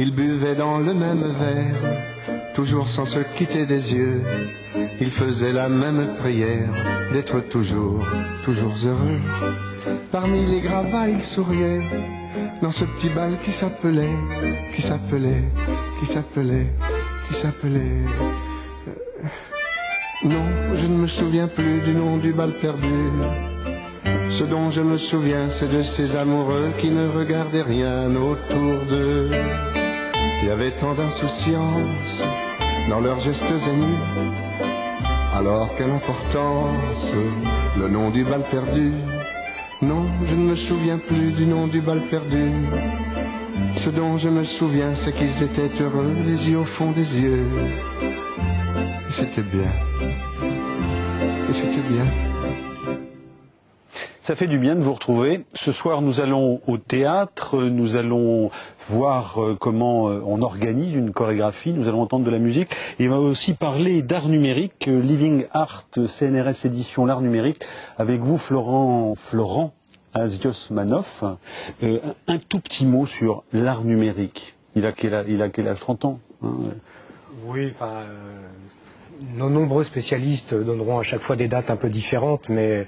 Ils buvaient dans le même verre, toujours sans se quitter des yeux. Ils faisaient la même prière, d'être toujours, toujours heureux. Parmi les gravats, ils souriaient, dans ce petit bal qui s'appelait. Non, je ne me souviens plus du nom du bal perdu. Ce dont je me souviens, c'est de ces amoureux qui ne regardaient rien autour d'eux. Il y avait tant d'insouciance dans leurs gestes émus. Alors quelle importance, le nom du bal perdu. Non, je ne me souviens plus du nom du bal perdu. Ce dont je me souviens, c'est qu'ils étaient heureux, les yeux au fond des yeux. Et c'était bien. Et c'était bien. Ça fait du bien de vous retrouver. Ce soir, nous allons au théâtre, nous allons voir comment on organise une chorégraphie, nous allons entendre de la musique, et on va aussi parler d'art numérique, Living Art, CNRS édition, l'art numérique, avec vous Florent Aziosmanov. Un tout petit mot sur l'art numérique. Il a quel âge, 30 ans hein Oui, enfin... nos nombreux spécialistes donneront à chaque fois des dates un peu différentes, mais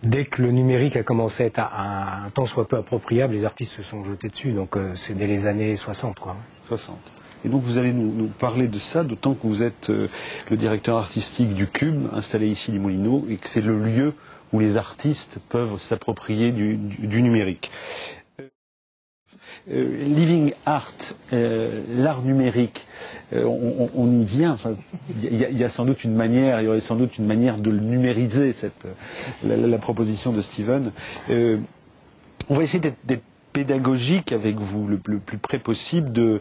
dès que le numérique a commencé à être un tant soit peu appropriable, les artistes se sont jetés dessus, donc c'est dès les années 60, quoi. 60. Et donc vous allez nous parler de ça, d'autant que vous êtes le directeur artistique du Cube, installé ici les Moulineaux, et que c'est le lieu où les artistes peuvent s'approprier du numérique. Living Art, l'art numérique, on y vient. Enfin, il y aurait sans doute une manière de le numériser, la proposition de Steven. On va essayer d'être pédagogique avec vous le plus près possible de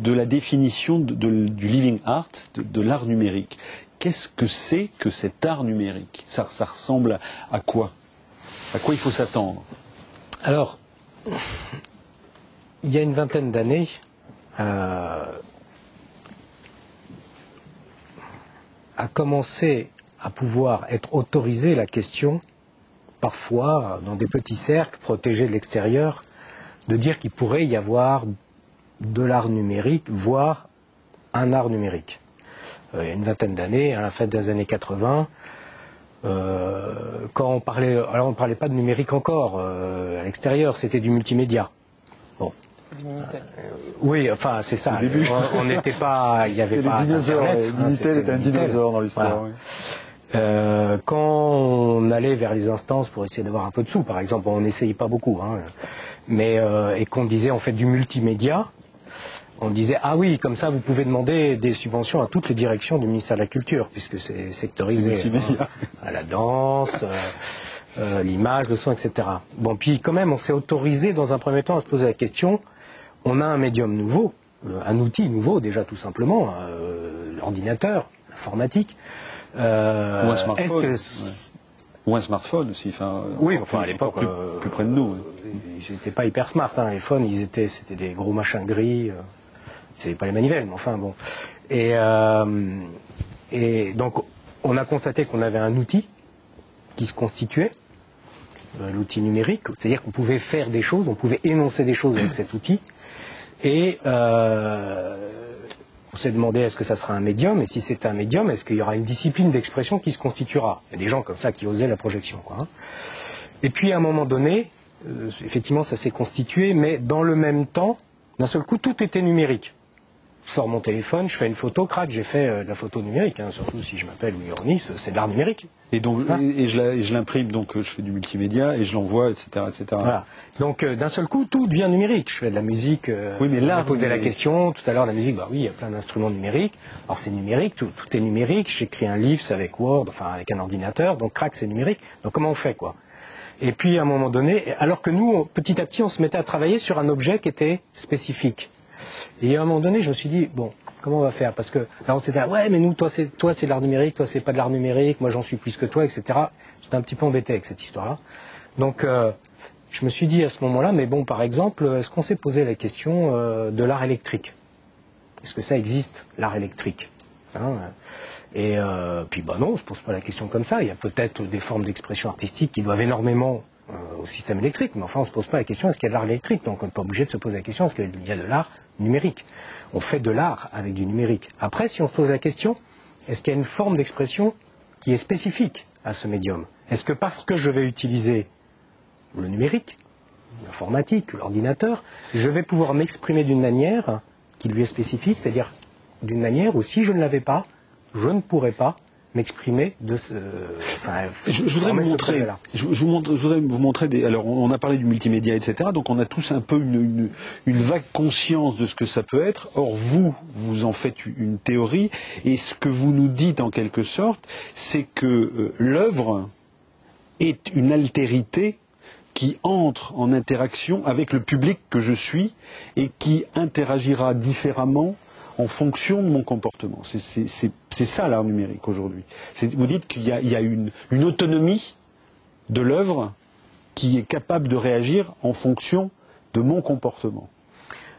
la définition du Living Art, de l'art numérique. Qu'est-ce que c'est que cet art numérique? Ça ressemble à quoi? À quoi il faut s'attendre? Alors, il y a une vingtaine d'années, a commencé à pouvoir être autorisée la question, parfois dans des petits cercles protégés de l'extérieur, de dire qu'il pourrait y avoir de l'art numérique, voire un art numérique. Il y a une vingtaine d'années, à la fin des années 80, quand on parlait, alors on ne parlait pas de numérique encore à l'extérieur, c'était du multimédia. Bon. C'était du Minitel. Oui, enfin c'est ça. On n'était pas, il n'y avait pas Internet. Minitel était un dinosaure dans l'histoire. Voilà. Oui. Quand on allait vers les instances pour essayer d'avoir un peu de sous, par exemple, on n'essayait pas beaucoup, hein, mais et qu'on disait on fait du multimédia. On disait, ah oui, comme ça vous pouvez demander des subventions à toutes les directions du ministère de la Culture, puisque c'est sectorisé, hein, à la danse, l'image, le son, etc. Bon, puis quand même, on s'est autorisé dans un premier temps à se poser la question, on a un médium nouveau, un outil nouveau déjà tout simplement, l'ordinateur, l'informatique. Ou un smartphone. Ou un smartphone aussi. Oui, enfin à l'époque, plus près de nous. Ils n'étaient pas hyper smart, hein, les phones, c'était des gros machins gris. Ils n'avaient pas les manivelles, mais enfin bon. Et donc, on a constaté qu'on avait un outil qui se constituait, l'outil numérique, c'est-à-dire qu'on pouvait faire des choses, on pouvait énoncer des choses avec cet outil. Et on s'est demandé est-ce que ça sera un médium, et si c'est un médium, est-ce qu'il y aura une discipline d'expression qui se constituera. Il y a des gens comme ça qui osaient la projection, quoi, hein. Et puis à un moment donné, effectivement ça s'est constitué, mais dans le même temps, d'un seul coup, tout était numérique. Je sors mon téléphone, je fais une photo, crac, j'ai fait de la photo numérique, hein, surtout si je m'appelle Louis Ronis, c'est de l'art numérique. Et donc, et je l'imprime, donc je fais du multimédia et je l'envoie, etc., etc. Voilà. Donc d'un seul coup, tout devient numérique. Je fais de la musique. Oui, mais là, on posait la question tout à l'heure, la musique. Bah oui, il y a plein d'instruments numériques. Alors c'est numérique, tout est numérique. J'écris un livre, c'est avec Word, enfin avec un ordinateur. Donc crac, c'est numérique. Donc comment on fait, quoi? Et puis à un moment donné, alors que nous, petit à petit, on se mettait à travailler sur un objet qui était spécifique. Et à un moment donné, je me suis dit, bon, comment on va faire? Parce que là, on s'était dit, ouais, mais nous, toi, c'est de l'art numérique, toi, c'est pas de l'art numérique, moi, j'en suis plus que toi, etc. J'étais un petit peu embêté avec cette histoire-là. Donc, je me suis dit à ce moment-là, mais bon, par exemple, est-ce qu'on s'est posé la question de l'art électrique? Est-ce que ça existe, l'art électrique, hein? Et puis, bah non, on se pose pas la question comme ça. Il y a peut-être des formes d'expression artistique qui doivent énormément au système électrique, mais enfin on ne se pose pas la question est-ce qu'il y a de l'art électrique, donc on n'est pas obligé de se poser la question est-ce qu'il y a de l'art numérique. On fait de l'art avec du numérique. Après, si on se pose la question est-ce qu'il y a une forme d'expression qui est spécifique à ce médium? Est-ce que parce que je vais utiliser le numérique, l'informatique, l'ordinateur, je vais pouvoir m'exprimer d'une manière qui lui est spécifique, c'est-à-dire d'une manière où si je ne l'avais pas, je ne pourrais pas m'exprimer de ce... je voudrais vous montrer alors on a parlé du multimédia, etc. Donc on a tous un peu une vague conscience de ce que ça peut être. Or vous en faites une théorie, et ce que vous nous dites en quelque sorte, c'est que l'œuvre est une altérité qui entre en interaction avec le public que je suis et qui interagira différemment en fonction de mon comportement. C'est ça l'art numérique aujourd'hui. Vous dites qu'il y a une autonomie de l'œuvre qui est capable de réagir en fonction de mon comportement.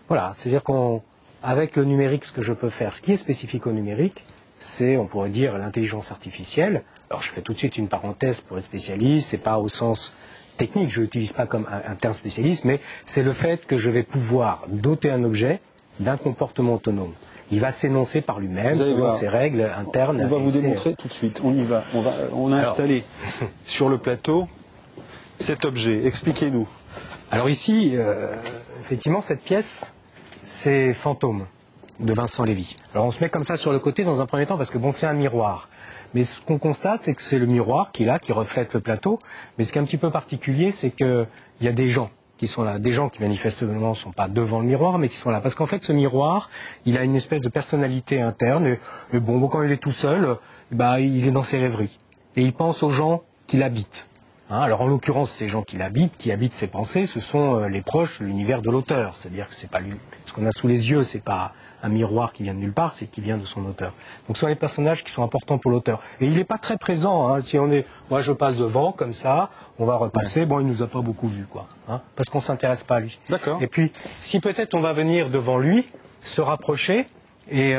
Voilà, c'est-à-dire qu'avec le numérique, ce que je peux faire, ce qui est spécifique au numérique, c'est, on pourrait dire, l'intelligence artificielle. Alors je fais tout de suite une parenthèse pour les spécialistes, c'est pas au sens technique, je l'utilise pas comme un terme spécialiste, mais c'est le fait que je vais pouvoir doter un objet d'un comportement autonome. Il va s'énoncer par lui-même, selon ses règles internes. On va vous démontrer tout de suite. On y va. On a installé sur le plateau cet objet. Expliquez-nous. Alors ici, effectivement, cette pièce, c'est Fantôme de Vincent Lévy. Alors on se met comme ça sur le côté dans un premier temps parce que bon, c'est un miroir. Mais ce qu'on constate, c'est que c'est le miroir qui reflète le plateau. Mais ce qui est un petit peu particulier, c'est qu'il y a des gens qui sont là, des gens qui manifestement ne sont pas devant le miroir, mais qui sont là. Parce qu'en fait, ce miroir, il a une espèce de personnalité interne, et bon, quand il est tout seul, il est dans ses rêveries. Et il pense aux gens qui l'habitent. Alors en l'occurrence, ces gens qui habitent ses pensées, ce sont les proches de l'univers de l'auteur. C'est-à-dire que c'est pas lui. Ce qu'on a sous les yeux, c'est pas un miroir qui vient de nulle part, c'est qui vient de son auteur. Donc ce sont les personnages qui sont importants pour l'auteur. Et il n'est pas très présent. Si moi je passe devant comme ça, on va repasser. Bon, il nous a pas beaucoup vu, quoi. Parce qu'on s'intéresse pas à lui. D'accord. Et puis, si peut-être on va venir devant lui, se rapprocher et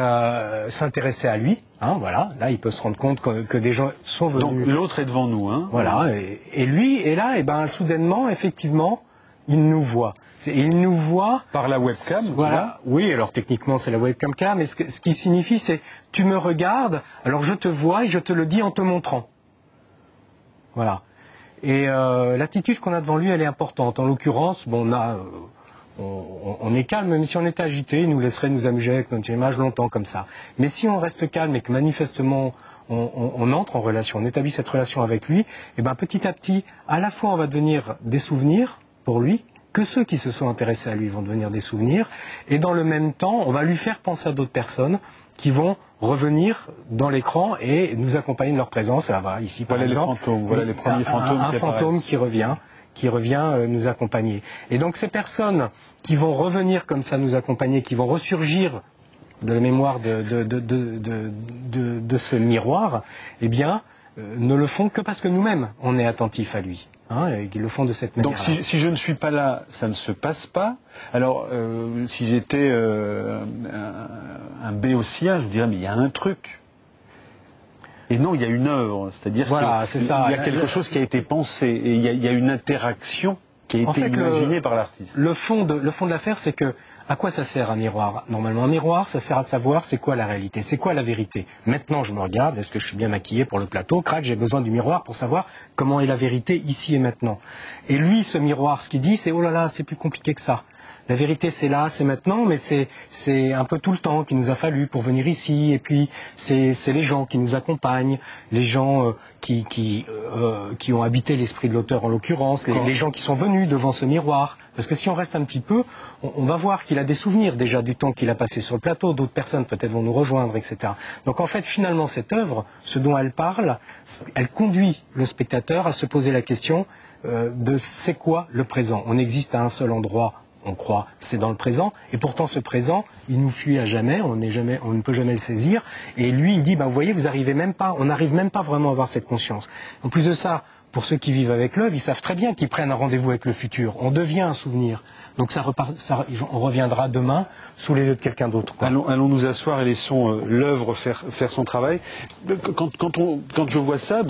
s'intéresser à lui. Voilà, là il peut se rendre compte que des gens sont venus. Donc l'autre est devant nous. Voilà, et lui est là, et soudainement, effectivement, il nous voit. Il nous voit par la webcam. Voilà. Oui, alors techniquement c'est la webcam, mais ce qui signifie c'est tu me regardes, alors je te vois et je te le dis en te montrant. Voilà. Et l'attitude qu'on a devant lui, elle est importante. En l'occurrence, on est calme, mais si on est agité, il nous laisserait nous amuser avec notre image longtemps comme ça. Mais si on reste calme et que manifestement on entre en relation, on établit cette relation avec lui, petit à petit, à la fois on va devenir des souvenirs pour lui, que ceux qui se sont intéressés à lui vont devenir des souvenirs, et dans le même temps, on va lui faire penser à d'autres personnes qui vont revenir dans l'écran et nous accompagner de leur présence. Là, voilà, ici par exemple, voilà les premiers fantômes. Un fantôme qui revient nous accompagner. Et donc ces personnes qui vont revenir comme ça nous accompagner, qui vont ressurgir de la mémoire de ce miroir, ne le font que parce que nous-mêmes on est attentifs à lui. Et ils le font de cette manière. Donc si je ne suis pas là, ça ne se passe pas. Alors si j'étais un béotien, je dirais mais il y a un truc. Et non, il y a une œuvre, c'est-à-dire qu'il y a quelque chose qui a été pensé, et il y a une interaction qui a été imaginée par l'artiste. Le fond de l'affaire, c'est que à quoi ça sert un miroir? Normalement, un miroir, ça sert à savoir c'est quoi la réalité, c'est quoi la vérité. Maintenant, je me regarde, est-ce que je suis bien maquillé pour le plateau? Crac, j'ai besoin du miroir pour savoir comment est la vérité ici et maintenant. Et lui, ce miroir, ce qu'il dit, c'est oh là là, c'est plus compliqué que ça. La vérité, c'est là, c'est maintenant, mais c'est un peu tout le temps qu'il nous a fallu pour venir ici. Et puis, c'est les gens qui nous accompagnent, les gens qui ont habité l'esprit de l'auteur en l'occurrence, les gens qui sont venus devant ce miroir. Parce que si on reste un petit peu, on va voir qu'il a des souvenirs déjà du temps qu'il a passé sur le plateau. D'autres personnes peut-être vont nous rejoindre, etc. Donc en fait, finalement, cette œuvre, ce dont elle parle, elle conduit le spectateur à se poser la question de c'est quoi le présent. On existe à un seul endroit on croit, c'est dans le présent, et pourtant ce présent, il nous fuit à jamais, on ne peut jamais le saisir, et lui, il dit, vous voyez, on n'arrive même pas vraiment à avoir cette conscience. En plus de ça, pour ceux qui vivent avec l'œuvre, ils savent très bien qu'ils prennent un rendez-vous avec le futur, on devient un souvenir, donc on reviendra demain sous les yeux de quelqu'un d'autre. Allons nous asseoir et laissons l'œuvre faire son travail. Quand je vois ça,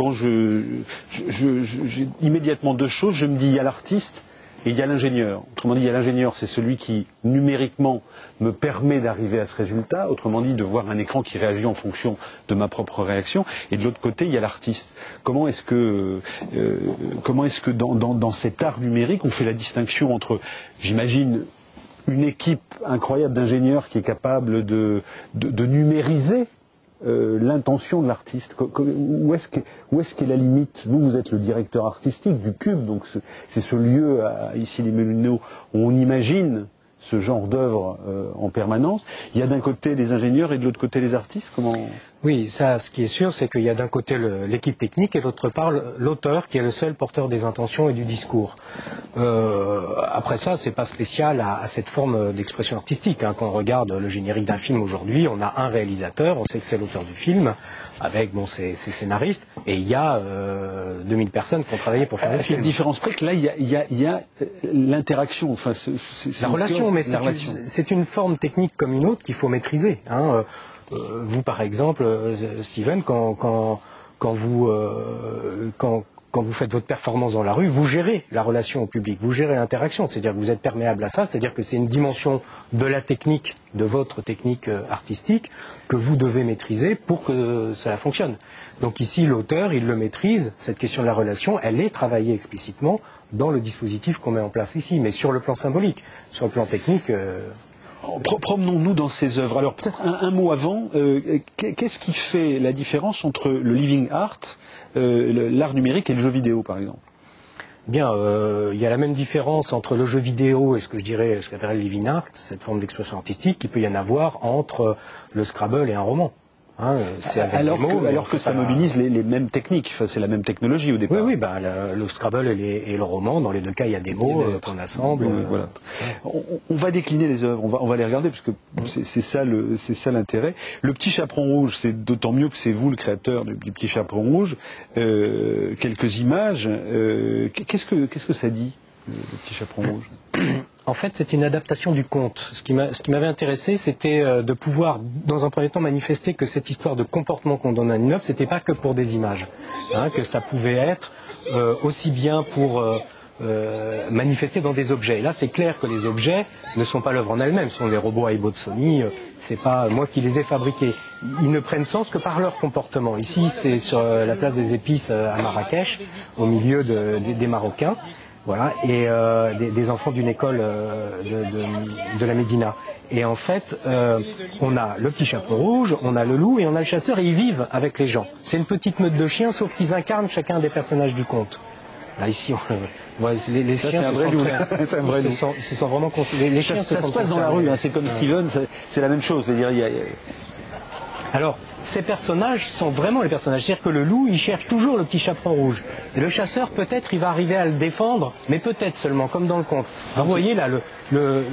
j'ai immédiatement deux choses, je me dis, il y a l'artiste, et il y a l'ingénieur. Autrement dit, il y a l'ingénieur, c'est celui qui, numériquement, me permet d'arriver à ce résultat. Autrement dit, de voir un écran qui réagit en fonction de ma propre réaction. Et de l'autre côté, il y a l'artiste. Comment est-ce que dans cet art numérique, on fait la distinction entre, j'imagine, une équipe incroyable d'ingénieurs qui est capable de numériser l'intention de l'artiste. Où est-ce qu'est la limite? Vous êtes le directeur artistique du Cube, donc c'est ce lieu ici les Moulineaux où on imagine ce genre d'œuvre en permanence. Il y a d'un côté les ingénieurs et de l'autre côté les artistes. Oui, ce qui est sûr, c'est qu'il y a d'un côté l'équipe technique et d'autre part l'auteur qui est le seul porteur des intentions et du discours. Après ça, c'est pas spécial à cette forme d'expression artistique. Quand on regarde le générique d'un film aujourd'hui, on a un réalisateur, on sait que c'est l'auteur du film, avec ses scénaristes, et il y a 2000 personnes qui ont travaillé pour faire le film. Cette différence près que là, il y a l'interaction. Enfin, la relation, mais c'est une forme technique comme une autre qu'il faut maîtriser. Vous, par exemple, Steven, quand vous faites votre performance dans la rue, vous gérez la relation au public, vous gérez l'interaction, c'est-à-dire que vous êtes perméable à ça, c'est-à-dire que c'est une dimension de la technique, de votre technique artistique, que vous devez maîtriser pour que cela fonctionne. Donc ici, l'auteur, il le maîtrise, cette question de la relation, elle est travaillée explicitement dans le dispositif qu'on met en place ici, mais sur le plan symbolique, sur le plan technique... Promenons-nous dans ces œuvres. Alors peut-être un mot avant, qu'est-ce qui fait la différence entre le living art, l'art numérique et le jeu vidéo par exemple? Bien, il y a la même différence entre le jeu vidéo et ce qu'on appelle le living art, cette forme d'expression artistique, qu'il peut y en avoir entre le Scrabble et un roman. C'est avec alors des mots, que ça mobilise les mêmes techniques, c'est la même technologie au départ. Oui, le Scrabble et le roman, dans les deux cas, il y a des mots qu'on assemble. Voilà. On va décliner les œuvres, on va les regarder, parce que c'est ça l'intérêt. Le Petit Chaperon Rouge, c'est d'autant mieux que c'est vous le créateur du Petit Chaperon Rouge. Quelques images. Qu'est-ce que ça dit, le Petit Chaperon Rouge? En fait, c'est une adaptation du conte. Ce qui m'avait intéressé, c'était de pouvoir, dans un premier temps, manifester que cette histoire de comportement qu'on donne à une œuvre, c'était pas que pour des images, que ça pouvait être aussi bien pour manifester dans des objets. Et là, c'est clair que les objets ne sont pas l'œuvre en elle-même, ce sont des robots Aibo de Sony. C'est pas moi qui les ai fabriqués. Ils ne prennent sens que par leur comportement. Ici, c'est sur la place des Épices à Marrakech, au milieu des Marocains. Voilà, et des enfants d'une école de la Médina. Et en fait, on a le Petit Chaperon Rouge, on a le loup et on a le chasseur, et ils vivent avec les gens. C'est une petite meute de chiens, sauf qu'ils incarnent chacun des personnages du conte. Là, ici, les chiens se sont vraiment considérés. Les chiens ça se passe dans la rue, c'est comme Steven, c'est la même chose. C'est-à-dire, Alors, ces personnages sont vraiment les personnages. C'est-à-dire que le loup, il cherche toujours le Petit Chaperon Rouge. Et le chasseur, peut-être, il va arriver à le défendre, mais peut-être seulement, comme dans le conte. Alors, vous voyez, là, le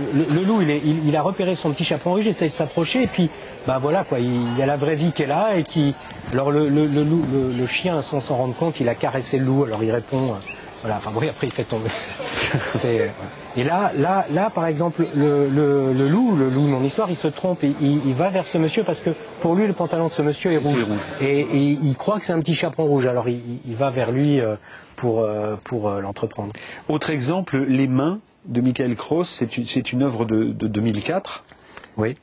loup, il a repéré son Petit Chaperon Rouge, il essaie de s'approcher, et puis, voilà, quoi, il y a la vraie vie qui est là, et qui... Alors, le chien, sans s'en rendre compte, il a caressé le loup, alors il répond... Voilà, enfin oui, après il fait tomber. Et là, par exemple, le loup de mon histoire, il se trompe, il va vers ce monsieur parce que pour lui le pantalon de ce monsieur est rouge. Et il croit que c'est un petit chaperon rouge, alors il va vers lui pour l'entreprendre. Autre exemple, Les Mains de Michael Cross, c'est une œuvre de 2004. Oui.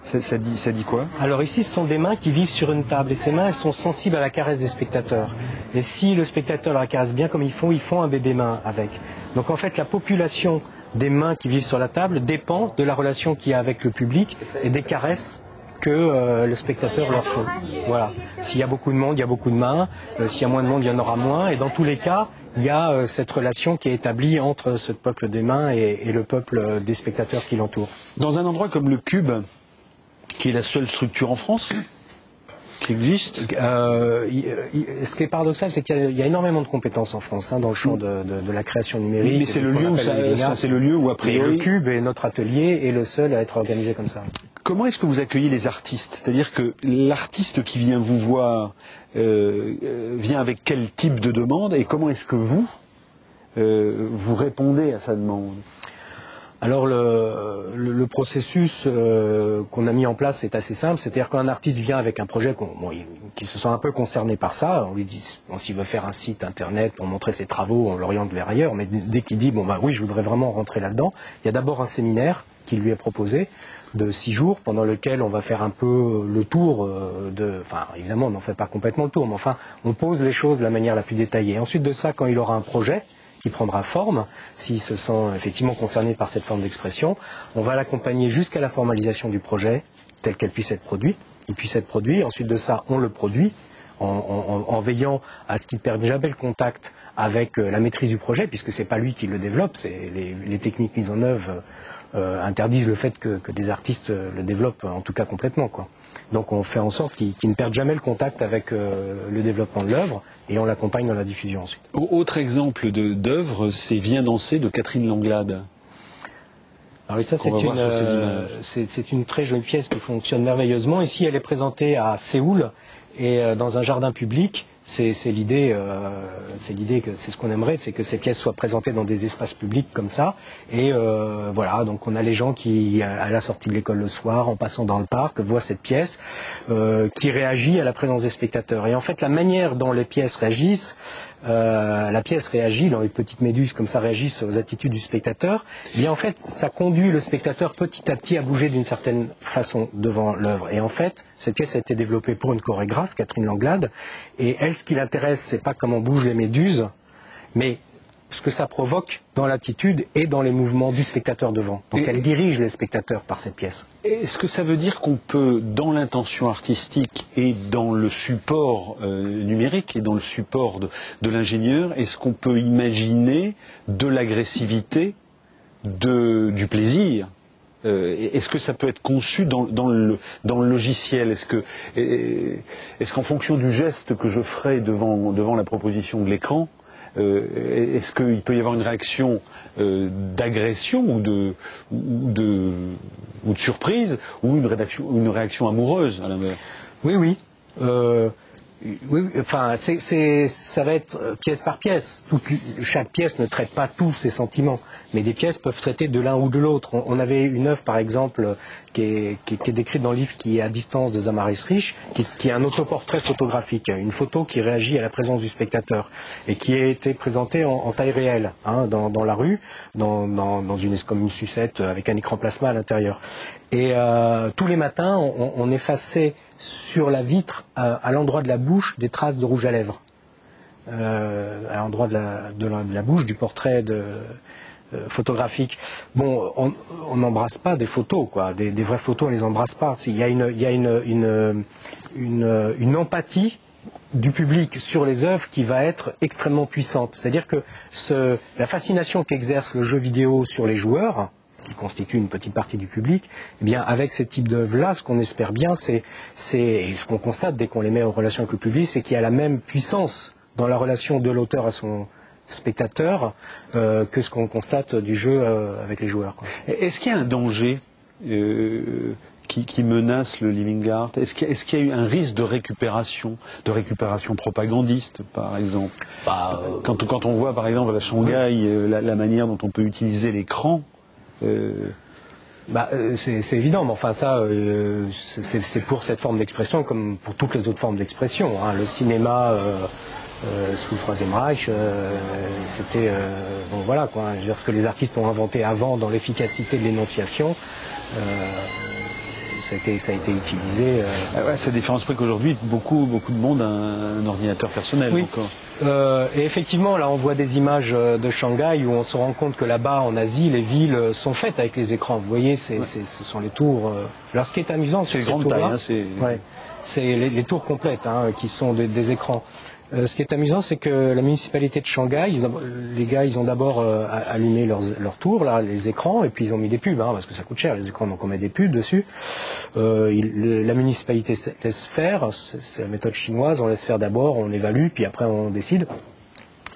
Ça dit quoi? Alors ici, ce sont des mains qui vivent sur une table, et ces mains, elles sont sensibles à la caresse des spectateurs. Et si le spectateur la caresse bien comme ils font un bébé main avec. Donc en fait, la population des mains qui vivent sur la table dépend de la relation qu'il y a avec le public et des caresses que le spectateur leur fait. Voilà. S'il y a beaucoup de monde, il y a beaucoup de mains. S'il y a moins de monde, il y en aura moins. Et dans tous les cas, il y a cette relation qui est établie entre ce peuple des mains et le peuple des spectateurs qui l'entourent. Dans un endroit comme le Cube, qui est la seule structure en France, qui existent. Ce qui est paradoxal, c'est qu'il y a énormément de compétences en France dans le champ de la création numérique. Mais c'est le lieu où a priori... Le Cube et notre atelier est le seul à être organisé comme ça. Comment est-ce que vous accueillez les artistes? C'est-à-dire que l'artiste qui vient vous voir vient avec quel type de demande, et comment est-ce que vous répondez à sa demande? Alors le processus qu'on a mis en place est assez simple, c'est-à-dire qu'un artiste vient avec un projet qui se sent un peu concerné par ça, on lui dit s'il veut faire un site internet pour montrer ses travaux, on l'oriente vers ailleurs, mais dès qu'il dit oui, je voudrais vraiment rentrer là-dedans, il y a d'abord un séminaire qui lui est proposé de 6 jours pendant lequel on va faire un peu le tour évidemment on n'en fait pas complètement le tour, mais enfin on pose les choses de la manière la plus détaillée. Ensuite de ça, quand il aura un projet qui prendra forme, s'il se sent effectivement concerné par cette forme d'expression, on va l'accompagner jusqu'à la formalisation du projet, telle qu'elle puisse être produite, qu'il puisse être produit. Ensuite de ça, on le produit, en veillant à ce qu'il ne perde jamais le contact avec la maîtrise du projet, puisque c'est pas lui qui le développe, c'est les techniques mises en œuvre interdisent le fait que des artistes le développent, en tout cas complètement, quoi. Donc on fait en sorte qu'il ne perde jamais le contact avec le développement de l'œuvre, et on l'accompagne dans la diffusion ensuite. Autre exemple d'œuvre, c'est Viens danser de Catherine Langlade. Alors ça, c'est une très jolie pièce qui fonctionne merveilleusement. Ici, elle est présentée à Séoul et dans un jardin public. C'est l'idée, c'est ce qu'on aimerait, c'est que ces pièces soient présentées dans des espaces publics comme ça. Et voilà, donc on a les gens qui, à la sortie de l'école le soir, en passant dans le parc, voient cette pièce qui réagit à la présence des spectateurs. Et en fait, la manière dont les pièces réagissent, la pièce réagit, dans les petites méduses comme ça réagissent aux attitudes du spectateur, eh bien en fait, ça conduit le spectateur petit à petit à bouger d'une certaine façon devant l'œuvre. Et en fait, cette pièce a été développée pour une chorégraphe, Catherine Langlade, et elle, ce qui l'intéresse, c'est pas comment bougent les méduses, mais ce que ça provoque dans l'attitude et dans les mouvements du spectateur devant. Donc elle dirige les spectateurs par cette pièce. Est-ce que ça veut dire qu'on peut, dans l'intention artistique et dans le support numérique et dans le support de l'ingénieur, est-ce qu'on peut imaginer de l'agressivité, du plaisir? Est-ce que ça peut être conçu dans le logiciel? Est-ce qu'en fonction du geste que je ferai devant la proposition de l'écran, est-ce qu'il peut y avoir une réaction d'agression ou de surprise, ou une réaction amoureuse à l'inverse? Oui. Oui, enfin, ça va être pièce par pièce. Chaque pièce ne traite pas tous ces sentiments, mais des pièces peuvent traiter de l'un ou de l'autre. On avait une œuvre, par exemple, qui est décrite dans le livre, qui est à distance de Zamaris Rich, qui est un autoportrait photographique, une photo qui réagit à la présence du spectateur et qui a été présentée en taille réelle, dans la rue, comme une sucette avec un écran plasma à l'intérieur. Et tous les matins, on effaçait sur la vitre, à l'endroit de la bouche, des traces de rouge à lèvres. À l'endroit de la bouche du portrait photographique. Bon, on n'embrasse pas des photos, quoi. Des vraies photos, on les embrasse pas. Il y a une empathie du public sur les œuvres qui va être extrêmement puissante. C'est-à-dire que la fascination qu'exerce le jeu vidéo sur les joueurs, qui constitue une petite partie du public, eh bien, avec ce type d'œuvre-là, ce qu'on espère bien, et ce qu'on constate dès qu'on les met en relation avec le public, c'est qu'il y a la même puissance dans la relation de l'auteur à son spectateur que ce qu'on constate du jeu avec les joueurs, quoi. Est-ce qu'il y a un danger qui menace le living art? Est-ce qu'il y a eu un risque de récupération propagandiste, par exemple? Quand on voit, par exemple, à Shanghai, la manière dont on peut utiliser l'écran, c'est évident, mais enfin ça, c'est pour cette forme d'expression comme pour toutes les autres formes d'expression. Le cinéma sous le Troisième Reich, c'était bon, voilà, quoi. Je veux dire, ce que les artistes ont inventé avant dans l'efficacité de l'énonciation, ça a été utilisé. C'est différent qu'aujourd'hui, beaucoup de monde a un ordinateur personnel. Oui. Encore. Et effectivement, là, on voit des images de Shanghai où on se rend compte que là-bas, en Asie, les villes sont faites avec les écrans. Vous voyez, ce sont les tours. Alors, ce qui est amusant, c'est grande taille. c'est les tours complètes, qui sont des écrans. Ce qui est amusant, c'est que la municipalité de Shanghai, les gars, ils ont d'abord allumé leurs tours, là, les écrans, et puis ils ont mis des pubs, hein, parce que ça coûte cher les écrans, donc on met des pubs dessus. La municipalité laisse faire, c'est la méthode chinoise, on laisse faire d'abord, on évalue, puis après on décide.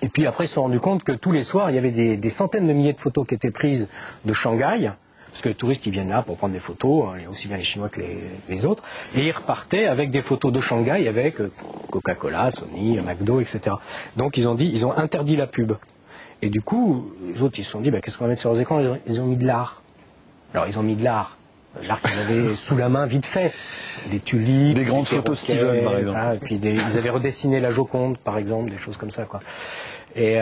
Et puis après, ils se sont rendus compte que tous les soirs, il y avait des centaines de milliers de photos qui étaient prises de Shanghai, parce que les touristes, ils viennent là pour prendre des photos, hein, aussi bien les Chinois que les autres, et ils repartaient avec des photos de Shanghai, avec Coca-Cola, Sony, McDo, etc. Donc ils ont interdit la pub. Et du coup, les autres, ils se sont dit, qu'est-ce qu'on va mettre sur leurs écrans? Ils ont mis de l'art. Alors ils ont mis de l'art. L'art qu'ils avaient sous la main vite fait. Des tulipes, des grandes photos Steven, par exemple. Et puis ils avaient redessiné la Joconde, par exemple, des choses comme ça, quoi. Et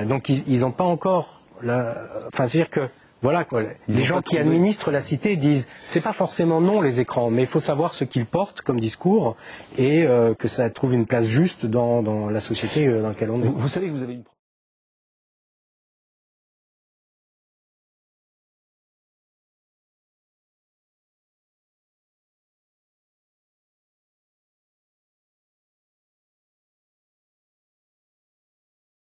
donc ils n'ont pas encore... Enfin, c'est-à-dire que voilà quoi. Les gens qui administrent la cité disent c'est pas forcément non les écrans, mais il faut savoir ce qu'ils portent comme discours et que ça trouve une place juste dans la société dans laquelle on est. Vous savez que vous avez une